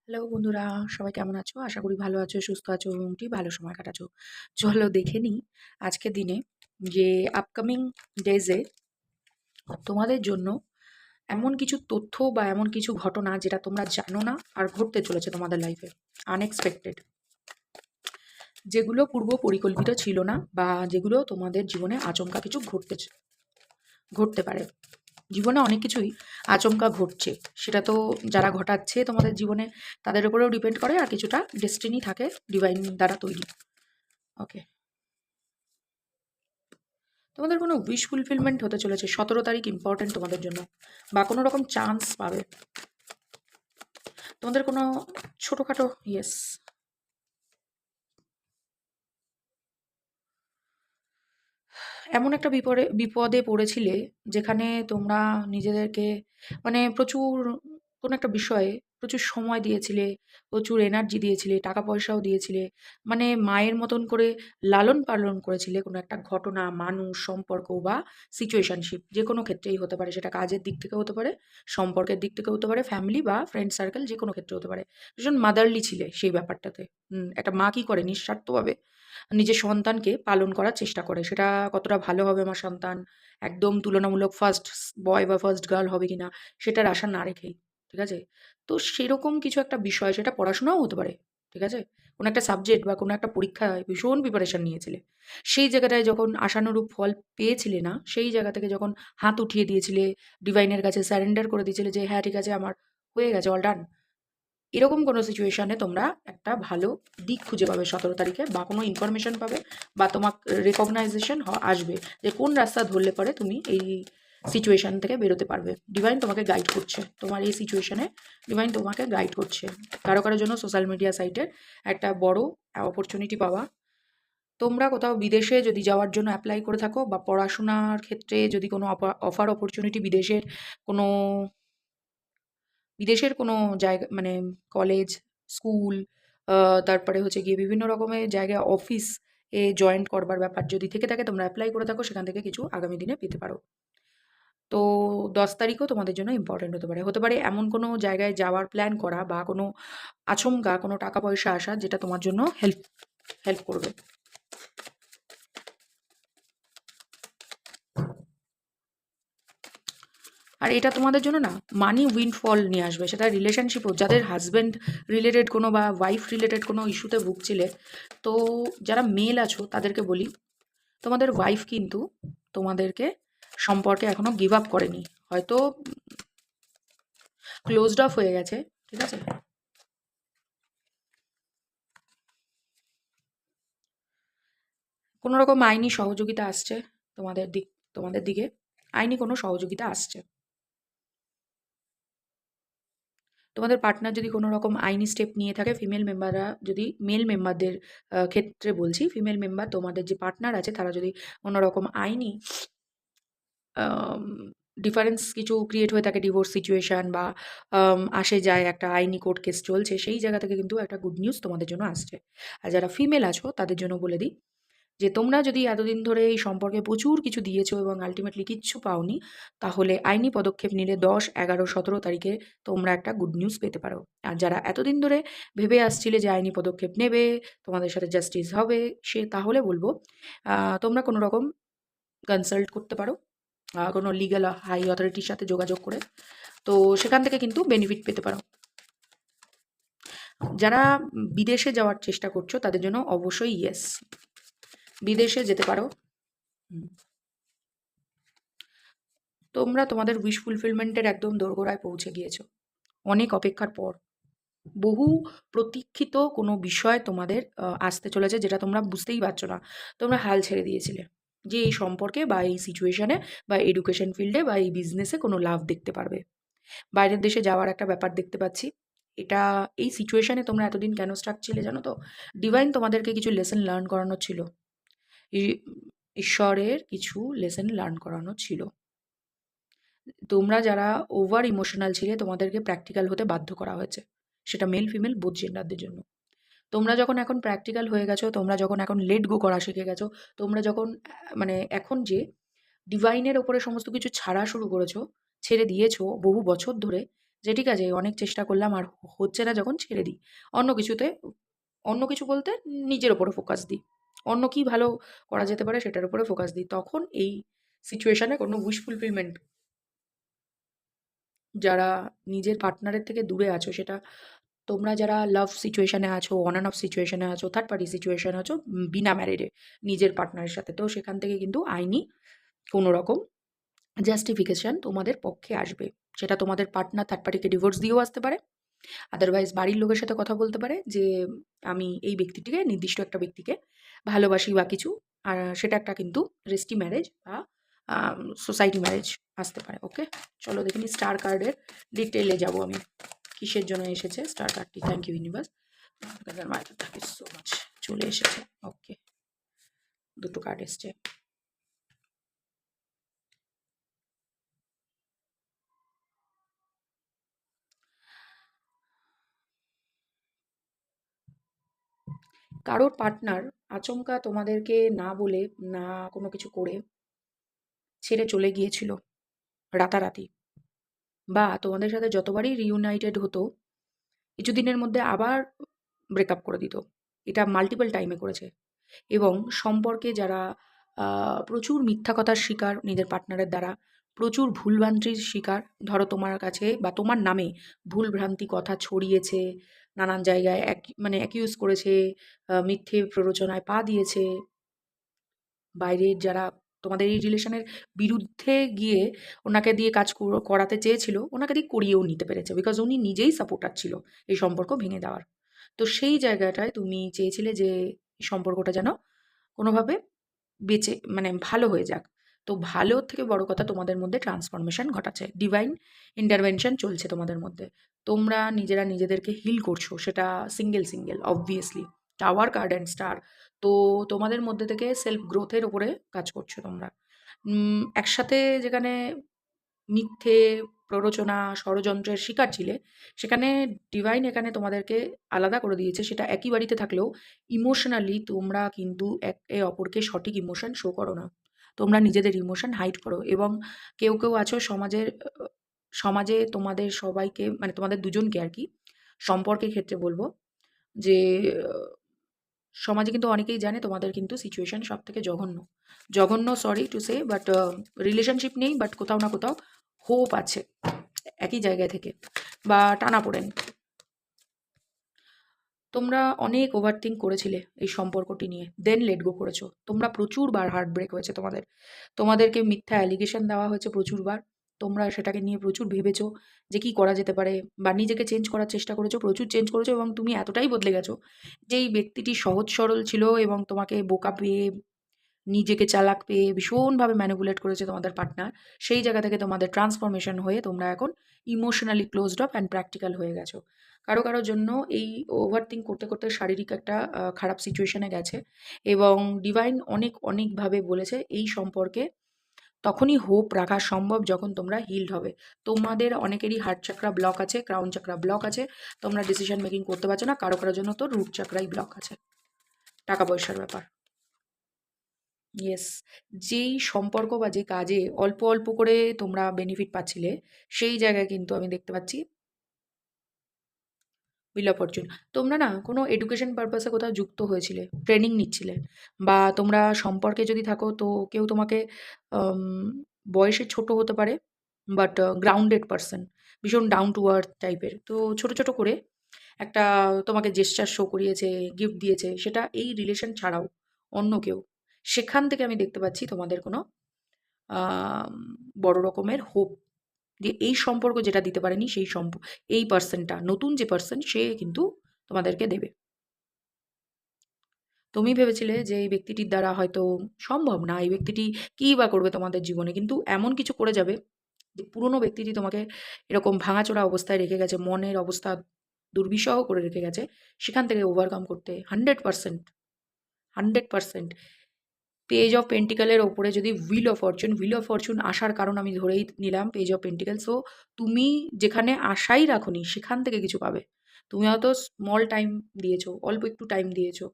Hello বন্ধুরা, সবাই কেমন আছো? আশা করি ভালো আছো, সুস্থ আছো এবং ভালো সময় কাটাচ্ছো। চলো দেখে নিই আজকের দিনে যে আপকামিং ডেজে তোমাদের জন্য এমন কিছু তথ্য বা এমন কিছু ঘটনা যেটা তোমরা জানো না আর ঘটতে চলেছে তোমাদের লাইফে। আনএক্সপেক্টেড। যেগুলো পূর্ব পরিকল্পিত ছিল না বা যেগুলো তোমাদের জীবনে আচমকা কিছু ঘটতে পারে। জীবনে অনেক কিছুই আচমকা ঘটছে। সেটা তো যারা ঘটাচ্ছে তোমাদের জীবনে তাদের উপরেও ডিপেন্ড করে আর কিছুটা ডেস্টিনি থাকে ডিভাইন দ্বারা তৈরি। ওকে। তোমাদের কোনো উইশ ফুলফিলমেন্ট হতে চলেছে 17 তারিখ ইম্পর্টেন্ট তোমাদের জন্য বা কোনো রকম চান্স পাবে। তোমাদের কোনো ছোটোখাটো ইয়েস এমন একটা বিপদে পড়েছিলে যেখানে তোমরা নিজেদেরকে মানে প্রচুর কোনো একটা বিষয়ে প্রচুর সময় দিয়েছিলে, প্রচুর এনার্জি দিয়েছিলে, টাকা পয়সাও দিয়েছিলে। মানে মায়ের মতন করে লালন পালন করেছিলে কোনো একটা ঘটনা, মানুষ, সম্পর্ক বা সিচুয়েশনশিপ যেকোনো ক্ষেত্রেই হতে পারে। সেটা কাজের দিক থেকেও হতে পারে, সম্পর্কের দিক থেকেও হতে পারে, ফ্যামিলি বা ফ্রেন্ড সার্কেল যেকোনো ক্ষেত্রে হতে পারে। ভীষণ মাদারলি ছিলে সেই ব্যাপারটাতে। একটা মা কি করে নিঃস্বার্থভাবে নিজের সন্তানকে পালন করার চেষ্টা করে। সেটা কতটা ভালো হবে আমার সন্তান, একদম তুলনামূলক ফার্স্ট বয় বা ফার্স্ট গার্ল হবে কিনা সেটার আশা না রেখেই। ঠিক আছে? তো সেরকম কিছু একটা বিষয়, সেটা পড়াশোনাও হতে পারে। ঠিক আছে? কোনো একটা সাবজেক্ট বা কোনো একটা পরীক্ষায় ভীষণ প্রিপারেশন নিয়েছিলে। সেই জায়গাটায় যখন আশানুরূপ ফল পেয়েছিলে না, সেই জায়গা থেকে যখন হাত উঠিয়ে দিয়েছিলে, ডিভাইনের কাছে সারেন্ডার করে দিয়েছিলে যে হ্যাঁ ঠিক আছে আমার হয়ে গেছে, অল ডান। এরকম কোনো সিচুয়েশনে তোমরা একটা ভালো দিক খুঁজে পাবে 17 তারিখে, বা কোনো ইনফরমেশন পাবে বা তোমার রেকগনাইজেশন আসবে যে কোন রাস্তা ধরলে পরে তুমি এই সিচুয়েশন থেকে বেরোতে পারবে। ডিভাইন তোমাকে গাইড করছে তোমার এই সিচুয়েশনে। ডিভাইন তোমাকে গাইড করছে। কারো কারোর জন্য সোশ্যাল মিডিয়া সাইটের একটা বড় অপরচুনিটি পাওয়া। তোমরা কোথাও বিদেশে যদি যাওয়ার জন্য অ্যাপ্লাই করে থাকো বা পড়াশোনার ক্ষেত্রে যদি কোনো অফার অপরচুনিটি কোনো বিদেশের কোনো জায়গা মানে কলেজ, স্কুল, তারপরে হচ্ছে গিয়ে বিভিন্ন রকমের জায়গায় অফিস জয়েন করবার ব্যাপার যদি থেকে থাকে, তোমরা এপ্লাই করে থাকো, সেখান থেকে কিছু আগামী দিনে পেতে পারো। তো 10 তারিখও তোমাদের জন্য ইম্পর্টেন্ট হতে পারে। হতে পারে এমন কোনো জায়গায় যাওয়ার প্ল্যান করা বা কোনো আচমকা কোনো টাকা পয়সা আসা যেটা তোমার জন্য হেল্প করবে। আর এটা তোমাদের জন্য না মানি উইন্ডফল নিয়ে আসবে। সেটা রিলেশনশিপও, যাদের হাজব্যান্ড রিলেটেড কোনো বা ওয়াইফ রিলেটেড কোনো ইস্যুতে ভুগছিলে, তো যারা মেল আছো তাদেরকে বলি, তোমাদের ওয়াইফ কিন্তু তোমাদেরকে সম্পর্কে এখনো গিভ আপ করেনি। হয়তো ক্লোজড অফ হয়ে গেছে। ঠিক আছে? কোনো রকম আইনি সহযোগিতা আসছে তোমাদের দিকে। আইনি কোনো সহযোগিতা আসছে। তোমাদের পার্টনার যদি কোনো রকম আইনি স্টেপ নিয়ে থাকে, ফিমেল মেম্বাররা যদি মেল মেম্বারদের ক্ষেত্রে বলছি, ফিমেল মেম্বার তোমাদের যে পার্টনার আছে তারা যদি কোনো রকম আইনি আম ডিফারেন্স কিছু ক্রিয়েট হয়ে থাকে, ডিভোর্স সিচুয়েশন বা আসে যায় একটা আইনি কোর্ট কেস চলছে, সেই জায়গা থেকে কিন্তু একটা গুড নিউজ তোমাদের জন্য আসছে। আর যারা ফিমেল আছো তাদের জন্য বলে দিই যে তোমরা যদি এতদিন ধরে এই সম্পর্কে প্রচুর কিছু দিয়েছো এবং আল্টিমেটলি কিচ্ছু পাওনি, তাহলে আইনি পদক্ষেপ নিলে 10, 11, 17 তারিখে তোমরা একটা গুড নিউজ পেতে পারো। আর যারা এতদিন ধরে ভেবে আসছিলে যে আইনি পদক্ষেপ নেবে, তোমাদের সাথে জাস্টিস হবে, তাহলে বলবো তোমরা কোনো রকম কনসাল্ট করতে পারো কোনো লিগ্যাল হাই অথরিটির সাথে যোগাযোগ করে। তো সেখান থেকে কিন্তু বেনিফিট পেতে পারো। যারা বিদেশে যাওয়ার চেষ্টা করছো তাদের জন্য অবশ্যই ইয়েস, বিদেশে যেতে পারো। হুম। তোমরা তোমাদের উইশ ফুলফিলমেন্টের একদম দোরগোড়ায় পৌঁছে গিয়েছো অনেক অপেক্ষার পর। বহু প্রতীক্ষিত কোনো বিষয় তোমাদের আসতে চলেছে যেটা তোমরা বুঝতেই পারছো না। তোমরা হাল ছেড়ে দিয়েছিলে যে এই সম্পর্কে বা এই সিচুয়েশনে বা এডুকেশন ফিল্ডে বা এই বিজনেসে কোনো লাভ দেখতে পারবে। বাইরের দেশে যাওয়ার একটা ব্যাপার দেখতে পাচ্ছি। এটা এই সিচুয়েশনে তোমরা এতদিন কেন স্টাক ছিলে জানো তো? ডিভাইন তোমাদেরকে কিছু লেসন লার্ন করানো ছিল। ই ঈশ্বরের কিছু লেসন লার্ন করানো ছিল। তোমরা যারা ওভার ইমোশনাল ছিলে তোমাদেরকে প্র্যাকটিক্যাল হতে বাধ্য করা হয়েছে। সেটা মেল ফিমেল বোথ জেন্ডারদের জন্য। তোমরা যখন এখন প্র্যাকটিক্যাল হয়ে গেছো, তোমরা যখন এখন লেট গো করা শিখে গেছো, তোমরা যখন মানে এখন যে ডিভাইনের ওপরে সমস্ত কিছু ছাড়া শুরু করেছো, ছেড়ে দিয়েছো বহু বছর ধরে, যে ঠিক আছে অনেক চেষ্টা করলাম আর হচ্ছে না যখন ছেড়ে দিই। অন্য কিছুতে অন্য কিছু বলতে নিজের ওপরে ফোকাস দিই। অন্য কি ভালো করা যেতে পারে সেটার উপরে ফোকাস দিই। তখন এই সিচুয়েশনে কোনো উইশ ফুলফিলমেন্ট যারা নিজের পার্টনারের থেকে দূরে আছো সেটা তোমরা যারা লাভ সিচুয়েশন এ আছো, অন অ্যান্ড অফ সিচুয়েশন এ আছো, থার্ড পার্টি সিচুয়েশন এ আছো, বিনা ম্যারিডে নিজের পার্টনারের সাথে। তো সেখান থেকে কিন্তু আইনি কোনো রকম জাস্টিফিকেশন তোমাদের পক্ষে আসবে। সেটা তোমাদের পার্টনার থার্ড পার্টিকে ডিভোর্স দিয়েও আসতে পারে। আদারওয়াইজ বাড়ির লোকের সাথে কথা বলতে পারে যে আমি এই ব্যক্তিটিকে নির্দিষ্ট একটা ব্যক্তিকে ভালোবাসি বা কিছু। আর সেটা একটা কিন্তু রেজিস্ট্রি ম্যারেজ বা সোসাইটি ম্যারেজ আসতে পারে। ওকে? চলো দেখে নিই স্টার কার্ডের ডিটেইলে যাবো আমি। কিসের জন্য এসেছে স্টার কার্ডটি? Thank you universe. Thank you so much. চলে এসেছে। ওকে, দুটো কার্ড এসছে। কারোর পার্টনার আচমকা তোমাদেরকে না বলে, না কোনো কিছু করে ছেড়ে চলে গিয়েছিল রাতারাতি, বা তোমাদের সাথে যতবারই রিউনাইটেড হতো কিছুদিনের মধ্যে আবার ব্রেকআপ করে দিত। এটা মাল্টিপল টাইমে করেছে। এবং সম্পর্কে যারা প্রচুর মিথ্যা কথার শিকার নিজের পার্টনারের দ্বারা, প্রচুর ভুলভ্রান্তির শিকার, ধরো তোমার কাছে বা তোমার নামে ভুলভ্রান্তি কথা ছড়িয়েছে, নানান জায়গায় মানে অ্যাকিউজ করেছে, মিথ্যে প্ররোচনায় পা দিয়েছে, বাইরের যারা তোমাদের এই রিলেশনের বিরুদ্ধে গিয়ে ওনাকে দিয়ে কাজ করাতে চেয়েছিল, ওনাকে দিয়ে করিয়েও নিতে পেরেছে। বিকজ উনি নিজেই সাপোর্টার ছিল এই সম্পর্ক ভেঙে দেওয়ার। তো সেই জায়গাটায় তুমি চেয়েছিলে যে এই সম্পর্কটা যেন কোনোভাবে বেঁচে মানে ভালো হয়ে যাক। তো ভালোর থেকে বড় কথা তোমাদের মধ্যে ট্রান্সফরমেশন ঘটাচ্ছে। ডিভাইন ইন্টারভেনশন চলছে তোমাদের মধ্যে। তোমরা নিজেরা নিজেদেরকে হিল করছো। সেটা single obviously. Tower card and star. তো তোমাদের মধ্যে থেকে সেলফ গ্রোথের উপরে কাজ করছো তোমরা। একসাথে যেখানে মিথ্যে, প্ররোচনা, ষড়যন্ত্রের শিকার ছিলে, সেখানে ডিভাইন এখানে তোমাদেরকে আলাদা করে দিয়েছে। সেটা একই বাড়িতে থাকলেও ইমোশনালি তোমরা কিন্তু একে অপরকে সঠিক ইমোশন শো করো না। তোমরা নিজেদের ইমোশন হাইড করো। এবং কেউ আছো সমাজে তোমাদের সবাইকে মানে তোমাদের দুজনকে আরকি সম্পর্কের ক্ষেত্রে বলব যে সমাজে কিন্তু অনেকেই জানে তোমাদের কিন্তু সিচুয়েশন সবথেকে জঘন্য। জঘন্য sorry to say, but relationship নেই, বাট কোথাও না কোথাও হোপ আছে একই জায়গায় থেকে, বা টানাপোড়েন। তোমরা অনেক ওভারথিংক করেছিলে এই সম্পর্কটি নিয়ে। দেন লেট গো করেছো। তোমরা প্রচুরবার হার্ট ব্রেক হয়েছে তোমাদের। তোমাদেরকে মিথ্যা অ্যালিগেশন দেওয়া হয়েছে প্রচুরবার। তোমরা সেটাকে নিয়ে প্রচুর ভেবেছো যে কি করা যেতে পারে, বা নিজেকে চেঞ্জ করার চেষ্টা করেছো, প্রচুর চেঞ্জ করেছো এবং তুমি এতটাই বদলে গেছো যে এই ব্যক্তিটি সহজ সরল ছিল এবং তোমাকে বোকা পেয়ে, নিজেকে চালাক পেয়ে ভীষণভাবে ম্যানিপুলেট করেছে তোমাদের পার্টনার। সেই জায়গা থেকে তোমাদের ট্রান্সফরমেশন হয়ে তোমরা এখন emotionally closed of and practical হয়ে গেছো। কারোর জন্য এই ওভারথিংক করতে শারীরিক একটা খারাপ সিচুয়েশনে গেছে। এবং ডিভাইন অনেকভাবে বলেছে এই সম্পর্কে তখনই হোপ রাখা সম্ভব যখন তোমরা হিলড হবে। তোমাদের অনেকেরই হার্ট চাকরা ব্লক আছে, ক্রাউন চাকরা ব্লক আছে। তোমরা ডিসিশন মেকিং করতে পারছো না। কারোর জন্য তো রুট চাকরাই ব্লক আছে। টাকা পয়সার ব্যাপার। ইয়েস। যেই সম্পর্ক বা যে কাজে অল্প করে তোমরা বেনিফিট পাচ্ছিলে, সেই জায়গায় কিন্তু আমি দেখতে পাচ্ছি হুইল অফ ফরচুন। তোমরা না কোনো এডুকেশন পারপাসে কোথাও যুক্ত হয়েছিলে, ট্রেনিং নিচ্ছিলে, বা তোমরা সম্পর্কে যদি থাকো তো কেউ তোমাকে আম বয়সে ছোট হতে পারে, বাট গ্রাউন্ডেড পারসন, ভীষণ ডাউন টু আর্থ টাইপের। তো ছোট করে একটা তোমাকে জেস্চার শো করিয়েছে, গিফট দিয়েছে, সেটা এই রিলেশন ছাড়াও অন্য কেউ। সেখান থেকে আমি দেখতে পাচ্ছি তোমাদের কোনো আম বড় রকমের হোপ যে এই সম্পর্ক যেটা দিতে পারেনি সেই এই পার্সনটা, নতুন যে পার্সন সে কিন্তু তোমাদেরকে দেবে। তুমি ভেবেছিলে যে এই ব্যক্তিটির দ্বারা হয়তো সম্ভব না, এই ব্যক্তিটি কী বা করবে তোমাদের জীবনে? কিন্তু এমন কিছু করে যাবে যে পুরনো ব্যক্তিটি তোমাকে এরকম ভাঙাচোরা অবস্থায় রেখে গেছে, মনের অবস্থা দুর্বিষহ করে রেখে গেছে। সেখান থেকে ওভারকাম করতে 100%, 100% পেজ অফ পেন্টিকেলের ওপরে যদি হুইল অফ ফরচুন আসার কারণ আমি ধরেই নিলাম পেজ অফ পেন্টিকেল। সো তুমি যেখানে আশাই রাখোনি সেখান থেকে কিছু পাবে। তুমি হয়তো স্মল টাইম দিয়েছো, অল্প একটু টাইম দিয়েছো,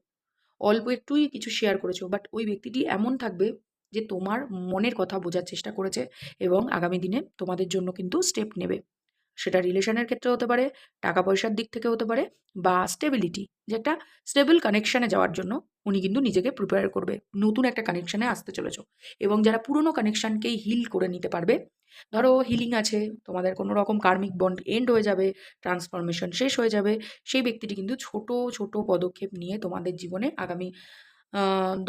অল্প একটুই কিছু শেয়ার করেছো, বাট ওই ব্যক্তিটি এমন থাকবে যে তোমার মনের কথা বোঝার চেষ্টা করেছে এবং আগামী দিনে তোমাদের জন্য কিন্তু স্টেপ নেবে। সেটা রিলেশনের ক্ষেত্রে হতে পারে, টাকা পয়সার দিক থেকে হতে পারে, বা স্টেবিলিটি, যে একটা স্টেবল কানেকশনে যাওয়ার জন্য উনি কিন্তু নিজেকে প্রিপেয়ার করবে। নতুন একটা কানেকশনে আসতে চলেছ। এবং যারা পুরনো কানেকশনকেই হিল করে নিতে পারবে, ধরো হিলিং আছে, তোমাদের কোনো রকম কার্মিক বন্ড এন্ড হয়ে যাবে, ট্রান্সফরমেশন শেষ হয়ে যাবে, সেই ব্যক্তিটি কিন্তু ছোট ছোট পদক্ষেপ নিয়ে তোমাদের জীবনে আগামী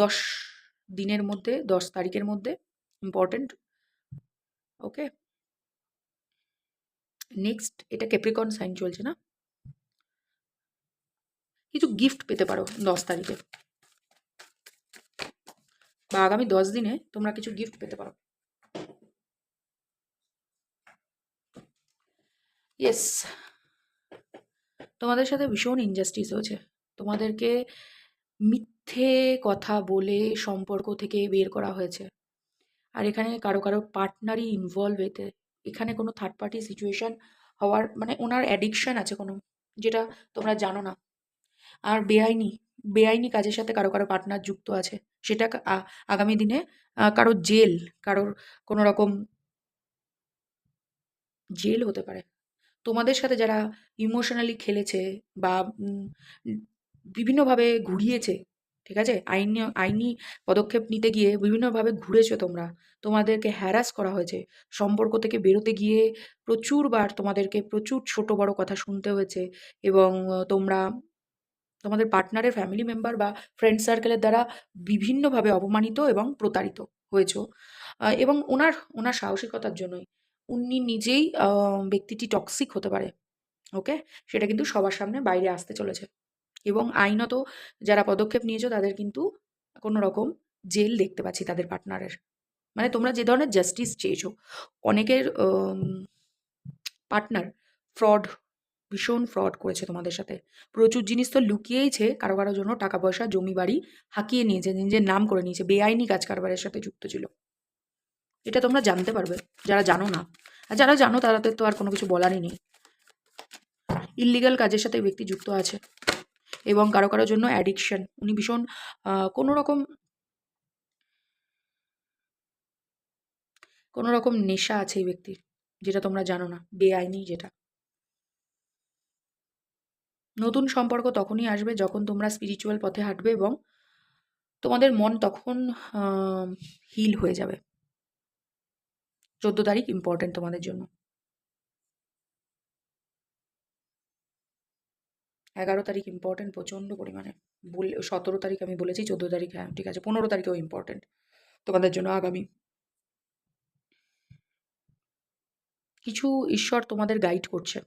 10 দিনের মধ্যে, 10 তারিখের মধ্যে, ইম্পর্টেন্ট। ওকে, নেক্সট, এটা ক্যাপ্রিকন সাইন চলছে না, কিছু গিফট পেতে পারো 10 তারিখে, বা আগামী 10 দিনে তোমরা কিছু গিফট পেতে পারো। ইয়েস, তোমাদের সাথে ভীষণ ইনজাস্টিস হয়েছে। তোমাদেরকে মিথ্যে কথা বলে সম্পর্ক থেকে বের করা হয়েছে। আর এখানে কারো কারো পার্টনারই ইনভলভ এতে। এখানে কোনো থার্ড পার্টি সিচুয়েশন হওয়ার মানে ওনার অ্যাডিকশন আছে কোনো, যেটা তোমরা জানো না। আর বেআইনি বেআইনি কাজের সাথে কারো কারো পার্টনার যুক্ত আছে, সেটা আগামী দিনে কারো জেল, কারোর কোনো রকম জেল হতে পারে। তোমাদের সাথে যারা ইমোশনালি খেলেছে বা উম, উম, বিভিন্নভাবে ঘুরিয়েছে, ঠিক আছে, আইনি আইনি পদক্ষেপ নিতে গিয়ে বিভিন্নভাবে ঘুরেছো তোমরা, তোমাদেরকে হ্যারাস করা হয়েছে, সম্পর্ক থেকে বেরোতে গিয়ে প্রচুরবার তোমাদেরকে প্রচুর ছোট বড় কথা শুনতে হয়েছে, এবং তোমরা তোমাদের পার্টনারের ফ্যামিলি মেম্বার বা ফ্রেন্ড সার্কেলের দ্বারা বিভিন্নভাবে অপমানিত এবং প্রতারিত হয়েছো। এবং ওনার ওনার সাহসিকতার জন্যই, উনি নিজেই ব্যক্তিটি টক্সিক হতে পারে। ওকে, সেটা কিন্তু সবার সামনে বাইরে আসতে চলেছে। এবং আইনত যারা পদক্ষেপ নিয়েছো তাদের কিন্তু কোনো রকম জেল দেখতে পাচ্ছি তাদের পার্টনারের। মানে তোমরা যে ধরনের জাস্টিস চেয়েছো, অনেকের পার্টনার ফ্রড, ভীষণ ফ্রড করেছে তোমাদের সাথে। প্রচুর জিনিস তো লুকিয়েইছে, কারো কারো জন্য টাকা পয়সা জমি বাড়ি হাঁকিয়ে নিয়েছে, নিজের নাম করে নিয়েছে, বেআইনি কাজ কারবারের সাথে যুক্ত ছিল। এটা তোমরা জানতে পারবে যারা জানো না। আর যারা জানো তাদের তো আর কোনো কিছু বলারই নেই। ইল্লিগাল কাজের সাথে এই ব্যক্তি যুক্ত আছে, এবং কারো কারোর জন্য অ্যাডিকশন, উনি ভীষণ কোনো রকম কোনো রকম নেশা আছে এই ব্যক্তির, যেটা তোমরা জানো না, বেআইনি যেটা। নতুন সম্পর্ক তখনই আসবে যখন তোমরা স্পিরিচুয়াল পথে হাঁটবে, এবং তোমাদের মন তখন হিল হয়ে যাবে। 14 তারিখ ইম্পর্টেন্ট তোমাদের জন্য। 11 তারিখ ইম্পর্টেন্ট প্রচণ্ড পরিমাণে। 17 তারিখ আমি বলেছি, 14 তারিখ, হ্যাঁ ঠিক আছে, 15 তারিখেও ইম্পর্টেন্ট তোমাদের জন্য আগামী। কিছু ঈশ্বর তোমাদের গাইড করছে,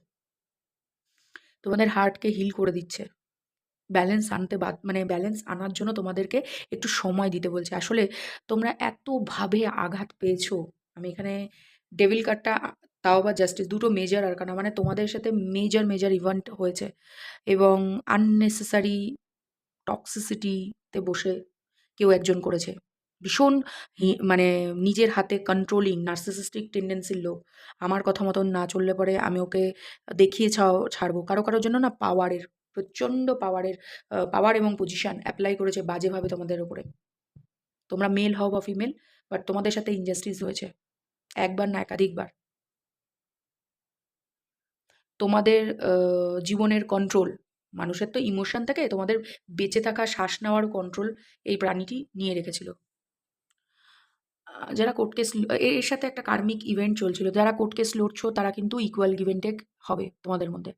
তোমাদের হার্টকে হিল করে দিচ্ছে, ব্যালেন্স আনতে মানে ব্যালেন্স আনার জন্য তোমাদেরকে একটু সময় দিতে বলছে। আসলে তোমরা এতভাবে আঘাত পেয়েছো। আমি এখানে ডেভিল কার্ডটা, তাও বা জাস্টিস, দুটো মেজর আরকানা, মানে তোমাদের সাথে মেজর মেজর ইভেন্ট হয়েছে, এবং আননেসেসারি টক্সিসিটিতে বসে কেউ একজন করেছে। ভীষণ মানে নিজের হাতে কন্ট্রোলিং নার্সিসিস্টিক টেন্ডেন্সির লোক। আমার কথা মতন না চললে পরে আমি ওকে দেখিয়ে ছাড়বো। কারো কারোর জন্য না পাওয়ারের, প্রচণ্ড পাওয়ারের, পাওয়ার এবং পজিশন অ্যাপ্লাই করেছে বাজেভাবে তোমাদের ওপরে। তোমরা মেল হও বা ফিমেল, বাট তোমাদের সাথে ইনজাস্টিস হয়েছে, একবার না একাধিকবার। তোমাদের জীবনের কন্ট্রোল, মানুষের তো ইমোশন থাকে, তোমাদের বেঁচে থাকা শ্বাস নেওয়ার কন্ট্রোল এই প্রাণীটি নিয়ে রেখেছিল। যারা কোর্ট কেস, এর সাথে একটা কার্মিক ইভেন্ট চলছিল, যারা কোর্ট কেস লড়ছো তারা কিন্তু ইকুয়াল গিভ অ্যান্ড টেক হবে তোমাদের মধ্যে।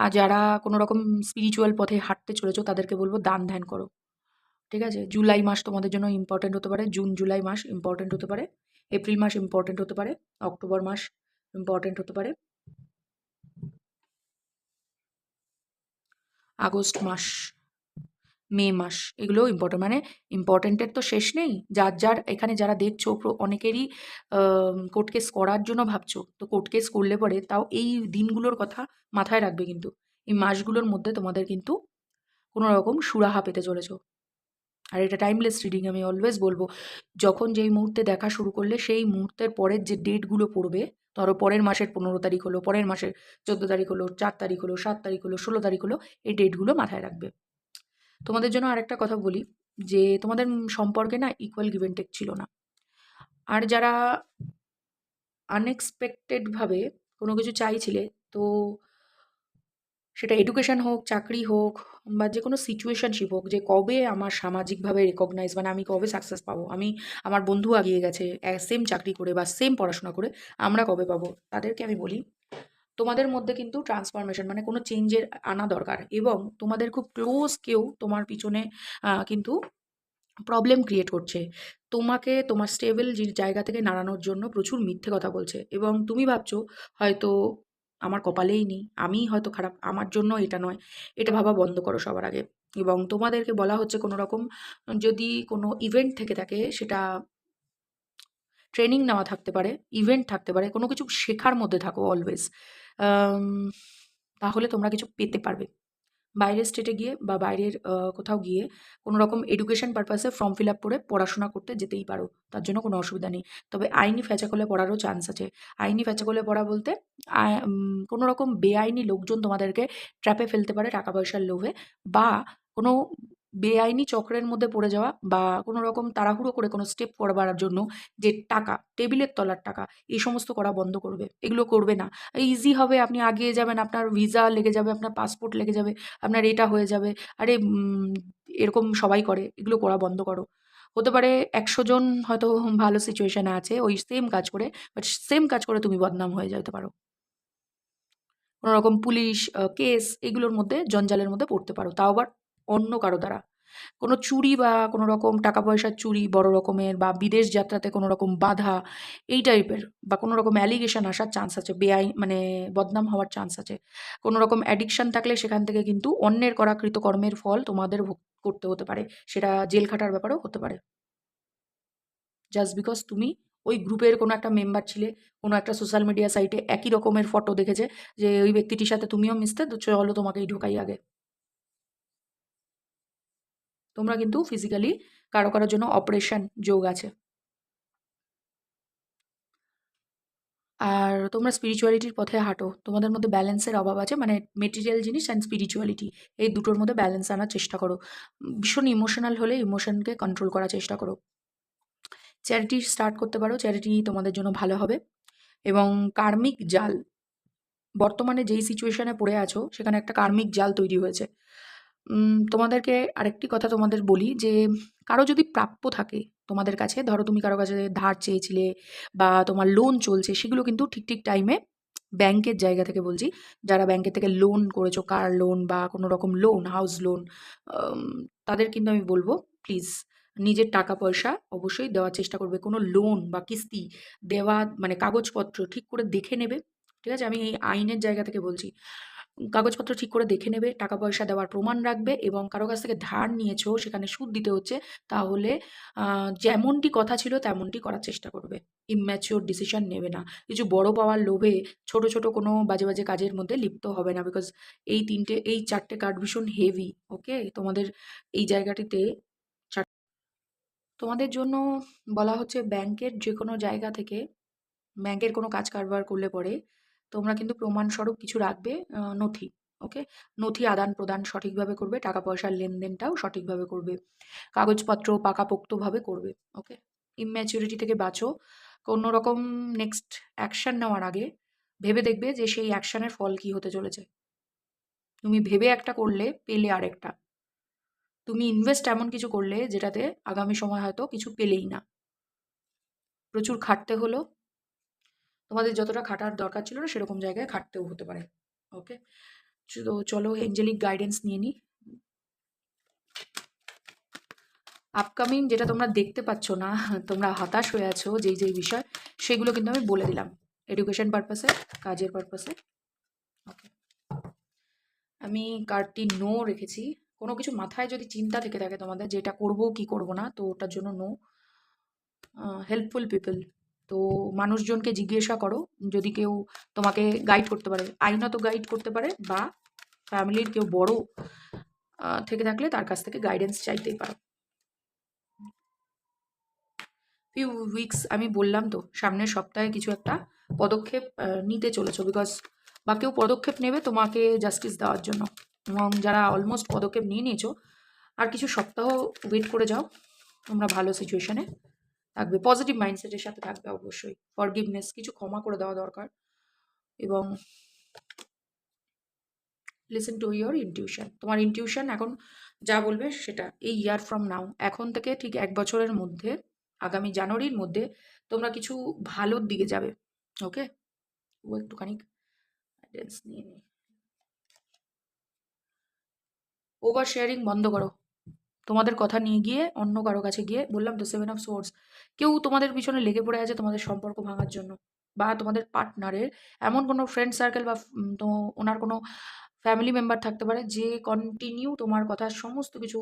আর যারা কোনো রকম স্পিরিচুয়াল পথে হাঁটতে চলেছো তাদেরকে বলবো দান ধ্যান করো, ঠিক আছে। জুলাই মাস তোমাদের জন্য ইম্পর্টেন্ট হতে পারে, জুন জুলাই মাস ইম্পর্টেন্ট হতে পারে, এপ্রিল মাস ইম্পর্টেন্ট হতে পারে, অক্টোবর মাস ইম্পর্টেন্ট হতে পারে, আগস্ট মাস, মে মাস, এগুলোও ইম্পর্টেন্ট। মানে ইম্পর্টেন্টের তো শেষ নেই। যার যার এখানে যারা দেখছো অনেকেরই কোর্ট কেস করার জন্য ভাবছো, তো কোর্ট কেস করলে পরে তাও এই দিনগুলোর কথা মাথায় রাখবে, কিন্তু এই মাসগুলোর মধ্যে তোমাদের কিন্তু কোনো রকম সুরাহা পেতে চলেছো। আর এটা টাইমলেস রিডিং, আমি অলওয়েজ বলবো, যখন যেই মুহূর্তে দেখা শুরু করলে সেই মুহূর্তের পরের যে ডেটগুলো পড়বে, ধরো পরের মাসের 15 তারিখ হলো, পরের মাসের 14 তারিখ হলো, 4 তারিখ হলো, 7 তারিখ হলো, 16 তারিখ হলো, এই ডেটগুলো মাথায় রাখবে। তোমাদের জন্য আরেকটা কথা বলি, যে তোমাদের সম্পর্কে না ইকুয়াল গিভ অ্যান্ড টেক ছিল না। আর যারা আনএক্সপেক্টেডভাবে কোনো কিছু চাইছিলে, তো সেটা এডুকেশন হোক, চাকরি হোক বা যেকোনো সিচুয়েশনশিপ হোক, যে কবে আমার সামাজিকভাবে রেকগনাইজ, মানে আমি কবে সাকসেস পাবো? আমার বন্ধু আগিয়ে গেছে সেম চাকরি করে বা সেম পড়াশোনা করে, আমরা কবে পাবো? তাদেরকে আমি বলি, তোমাদের মধ্যে কিন্তু ট্রান্সফরমেশন মানে কোনো চেঞ্জের আনা দরকার, এবং তোমাদের খুব ক্লোজ কেউ তোমার পিছনে কিন্তু প্রবলেম ক্রিয়েট করছে। তোমাকে তোমার স্টেবল জায়গা থেকে নাড়ানোর জন্য প্রচুর মিথ্যে কথা বলছে, এবং তুমি ভাবছো হয়তো আমার কপালেই নেই, আমিই হয়তো খারাপ, আমার জন্য এটা নয়। এটা ভাবা বন্ধ করো সবার আগে। এবং তোমাদেরকে বলা হচ্ছে কোনো রকম যদি কোনো ইভেন্ট থেকে থাকে, সেটা ট্রেনিং নেওয়া থাকতে পারে, ইভেন্ট থাকতে পারে, কোনো কিছু শেখার মধ্যে থাকো অলওয়েজ। আম তাহলে তোমরা কিছু পেতে পারবে। বাইরের স্টেটে গিয়ে বা বাইরের কোথাও গিয়ে কোনো রকম এডুকেশন পারপাসে ফর্ম ফিল আপ করে পড়াশোনা করতে যেতেই পারো। তার জন্য কোনো অসুবিধা নেই। তবে আইনি ফ্যাচাকলে পড়ারও চান্স আছে। আইনি ফ্যাচাকলে পড়া বলতে কোনো রকম বেআইনি লোকজন তোমাদেরকে ট্র্যাপে ফেলতে পারে টাকা পয়সার লোভে, বা কোনো বেআইনি চক্রের মধ্যে পড়ে যাওয়া, বা কোনো রকম তাড়াহুড়ো করে কোনো স্টেপ করবার জন্য যে টাকা, টেবিলের তলার টাকা, এই সমস্ত করা বন্ধ করবে। এগুলো করবে না। ইজি হবে, আপনি আগিয়ে যাবেন, আপনার ভিসা লেগে যাবে, আপনার পাসপোর্ট লেগে যাবে, আপনার এটা হয়ে যাবে। আরে এরকম সবাই করে। এগুলো করা বন্ধ করো। হতে পারে ১০০ জন হয়তো ভালো সিচুয়েশন এ আছে ওই সেম কাজ করে। বাট সেম কাজ করে তুমি বদনাম হয়ে যেতে পারো। কোনো রকম পুলিশ কেস এগুলোর মধ্যে জঞ্জালের মধ্যে পড়তে পারো। তাও আবার অন্য কারো দ্বারা। কোনো চুরি বা কোনো রকম টাকা পয়সার চুরি বড় রকমের, বা বিদেশ যাত্রাতে কোনো রকম বাধা, এই টাইপের, বা কোনো রকম অ্যালিগেশন আসার চান্স আছে। মানে বদনাম হওয়ার চান্স আছে। কোনো রকম অ্যাডিকশন থাকলে সেখান থেকে কিন্তু অন্যের করা কৃতকর্মের ফল তোমাদের ভোগ করতে হতে পারে। সেটা জেল খাটার ব্যাপারেও হতে পারে। জাস্ট বিকজ তুমি ওই গ্রুপের কোনো একটা মেম্বার ছিলে, কোনো একটা সোশ্যাল মিডিয়া সাইটে একই রকমের ফটো দেখেছে যে ওই ব্যক্তিটির সাথে তুমিও মিশতে, তো চলো তোমাকেই ঢোকাই আগে। তোমরা কিন্তু ফিজিক্যালি কারো জন্য অপারেশন যোগ আছে। আর তোমরা স্পিরিচুয়ালিটির পথে হাঁটো। তোমাদের মধ্যে ব্যালেন্সের অভাব আছে। মানে মেটেরিয়াল জিনিস অ্যান্ড স্পিরিচুয়ালিটি, এই দুটোর মধ্যে ব্যালেন্স আনার চেষ্টা করো। ভীষণ ইমোশনাল হলে ইমোশনকে কন্ট্রোল করার চেষ্টা করো। চ্যারিটি স্টার্ট করতে পারো। চ্যারিটি তোমাদের জন্য ভালো হবে। এবং কার্মিক জাল, বর্তমানে যেই সিচুয়েশনে পড়ে আছো সেখানে একটা কার্মিক জাল তৈরি হয়েছে। তোমাদেরকে আরেকটি কথা তোমাদের বলি যে, কারো যদি প্রাপ্য থাকে তোমাদের কাছে, ধরো তুমি কারো কাছে ধার চেয়েছিলে বা তোমার লোন চলছে, সেগুলো কিন্তু ঠিক টাইমে ব্যাংকের জায়গা থেকে বলছি, যারা ব্যাংকের থেকে লোন করেছো, কার লোন বা কোনো রকম লোন, হাউস লোন, আম তাদের কিন্তু আমি বলব, প্লিজ নিজের টাকা পয়সা অবশ্যই দেওয়ার চেষ্টা করবে। কোনো লোন বা কিস্তি দেওয়া মানে কাগজপত্র ঠিক করে দেখে নেবে। ঠিক আছে? আমি এই আইনের জায়গা থেকে বলছি। কাগজপত্র ঠিক করে দেখে নেবে, টাকা পয়সা দেওয়ার প্রমাণ রাখবে, এবং কারো কাছ থেকে ধার নিয়েছো, সেখানে সুদ দিতে হচ্ছে, তাহলে যেমনটি কথা ছিল তেমনটি করার চেষ্টা করবে। immature ডিসিশন নেবে না। কিছু বড় পাওয়ার লোভে ছোট কোনো বাজে কাজের মধ্যে লিপ্ত হবে না। বিকজ এই ৪ টে কার্ড ভীষণ হেভি, ওকে? তোমাদের এই জায়গাটিতে তোমাদের জন্য বলা হচ্ছে ব্যাংকের যেকোনো জায়গা থেকে, ব্যাংকের কোনো কাজ কারবার করলে পরে তোমরা কিন্তু প্রমাণস্বরূপ কিছু রাখবে, নথি। ওকে? নথি আদান-প্রদান সঠিকভাবে করবে, টাকা পয়সার লেনদেনটাও সঠিকভাবে করবে। কাগজপত্র পাকাপোক্তভাবে করবে। ওকে? immaturity থেকে বাঁচো। কোনো রকম নেক্সট অ্যাকশন নেওয়ার আগে ভেবে দেখবে যে সেই অ্যাকশনের ফল কী হতে চলেছে। তুমি ভেবে একটা করলে, পেলে আরেকটা। তুমি ইনভেস্ট এমন কিছু করলে যেটাতে আগামী সময় হয়তো কিছু পেলেই না। প্রচুর খাটতে হলো। তোমাদের যতটা খাটার দরকার ছিল না সেরকম জায়গায় খাটতেও হতে পারে। ওকে? তো চলো এঞ্জেলিক গাইডেন্স নিয়ে নিই। আপকামিং যেটা তোমরা দেখতে পাচ্ছ না, তোমরা হতাশ হয়ে আছো যেই বিষয়, সেগুলো কিন্তু আমি বলে দিলাম। এডুকেশন পারপাসে, কাজের পারপাসে। ওকে? আমি কার্ডটি নো রেখেছি। কোনো কিছু মাথায় যদি চিন্তা থেকে থাকে তোমাদের যে এটা করবো কি করবো না, তো ওটার জন্য নো। হেল্পফুল পিপল, তো মানুষজনকে জিজ্ঞাসা করো যদি কেউ তোমাকে গাইড করতে পারে, আইনত গাইড করতে পারে, বা ফ্যামিলির কেউ বড় থেকে থাকলে তার কাছ থেকে গাইডেন্স চাইতেই পারো। ফিউ উইকস আমি বললাম তো, সামনের সপ্তাহে কিছু একটা পদক্ষেপ নিতে চলেছো, বিকজ বা কেউ পদক্ষেপ নেবে তোমাকে জাস্টিস দেওয়ার জন্য। এবং যারা অলমোস্ট পদক্ষেপ নিয়ে নিয়েছো, আর কিছু সপ্তাহ ওয়েট করে যাও, তোমরা ভালো সিচুয়েশনে থাকবে। পজিটিভ মাইন্ডসেটের সাথে থাকবে অবশ্যই। ফরগিভনেস, কিছু ক্ষমা করে দেওয়া দরকার। এবং লিসেন টু ইয়োর ইনটিউশন। তোমার ইনটিউশন এখন যা বলবে সেটা এই ইয়ার ফ্রম নাও, এখন থেকে ঠিক ১ বছরের মধ্যে, আগামী জানুয়ারির মধ্যে তোমরা কিছু ভালোর দিকে যাবে। ওকে? ও একটুখানি গাইডেন্স নিয়ে নিই। ওভার শেয়ারিং বন্ধ করো। তোমাদের কথা নিয়ে গিয়ে অন্য কারো কাছে গিয়ে বললাম তো 7 অফ সোর্স। কেউ তোমাদের পিছনে লেগে পড়ে আছে তোমাদের সম্পর্ক ভাঙার জন্য। বা তোমাদের পার্টনারের এমন কোনো ফ্রেন্ড সার্কেল বা তো ওনার কোনো ফ্যামিলি মেম্বার থাকতে পারে যে কন্টিনিউ তোমার কথা সমস্ত কিছু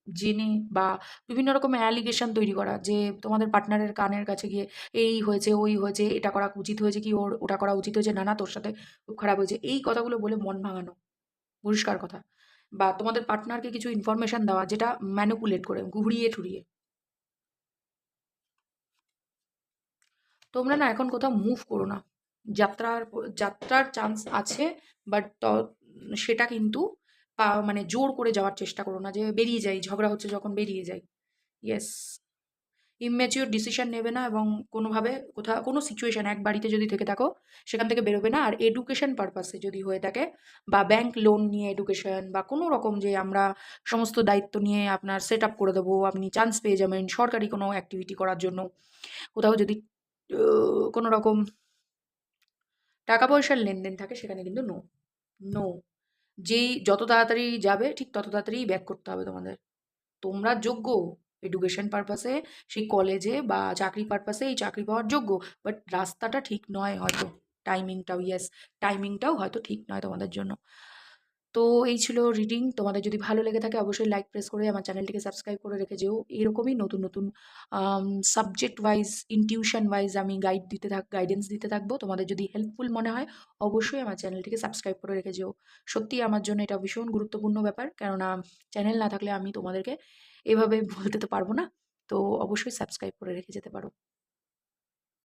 জেনে বা বিভিন্ন রকমের অ্যালিগেশন তৈরি করা যে তোমাদের পার্টনারের কানের কাছে গিয়ে এই হয়েছে, ওই হয়েছে, এটা করা উচিত হয়েছে কি ওর ওটা করা উচিত হয়েছে, না, না তোর সাথে খুব খারাপ হয়েছে। এই কথাগুলো বলে মন ভাঙানো। পরিষ্কার কথা। বা তোমাদের পার্টনারকে কিছু ইনফরমেশন দেওয়া যেটা ম্যানিপুলেট করে, ঘুরিয়ে-টুরিয়ে। তোমরা না এখন কোথাও মুভ করো না। যাত্রার চান্স আছে, বাট সেটা কিন্তু মানে জোর করে যাওয়ার চেষ্টা করো না যে বেরিয়ে যাই, ঝগড়া হচ্ছে যখন বেরিয়ে যাই। ইয়েস। ইম্যাচিওর ডিসিশন নেবে না এবং কোনোভাবে কোথাও কোনো সিচুয়েশন এক বাড়িতে যদি থেকে থাকো সেখান থেকে বেরোবে না। আর এডুকেশন পারপাসে যদি হয়ে থাকে বা ব্যাংক লোন নিয়ে এডুকেশন বা কোনো রকম যে আমরা সমস্ত দায়িত্ব নিয়ে আপনার সেট আপ করে দেবো, আপনি চান্স পেয়ে যাবেন সরকারি কোনো অ্যাক্টিভিটি করার জন্য, কোথাও যদি কোনো রকম টাকা পয়সার লেনদেন থাকে সেখানে কিন্তু নো। নো। যেই যত তাড়াতাড়ি যাবে ঠিক তত তাড়াতাড়িই ব্যাক করতে হবে তোমাদের। তোমরা যোগ্য এডুকেশন পারপাসে সেই কলেজে বা চাকরি পারপাসে এই চাকরি পাওয়ার যোগ্য। বাট রাস্তাটা ঠিক নয় হয়তো। টাইমিংটাও, ইয়েস, টাইমিংটাও হয়তো ঠিক নয় তোমাদের জন্য। তো এই ছিল রিডিং। তোমাদের যদি ভালো লেগে থাকে অবশ্যই লাইক প্রেস করে আমার চ্যানেলটিকে সাবস্ক্রাইব করে রেখে যেও। এরকমই নতুন, নতুন সাবজেক্ট ওয়াইজ, ইনটিউশন ওয়াইজ আমি গাইডেন্স দিতে থাকবো। তোমাদের যদি হেল্পফুল মনে হয় অবশ্যই আমার চ্যানেলটিকে সাবস্ক্রাইব করে রেখে যেও। সত্যিই আমার জন্য এটা ভীষণ গুরুত্বপূর্ণ ব্যাপার। কেননা চ্যানেল না থাকলে আমি তোমাদেরকে এভাবে বলতে তো পারবো না। তো অবশ্যই সাবস্ক্রাইব করে রেখে যেতে পারো।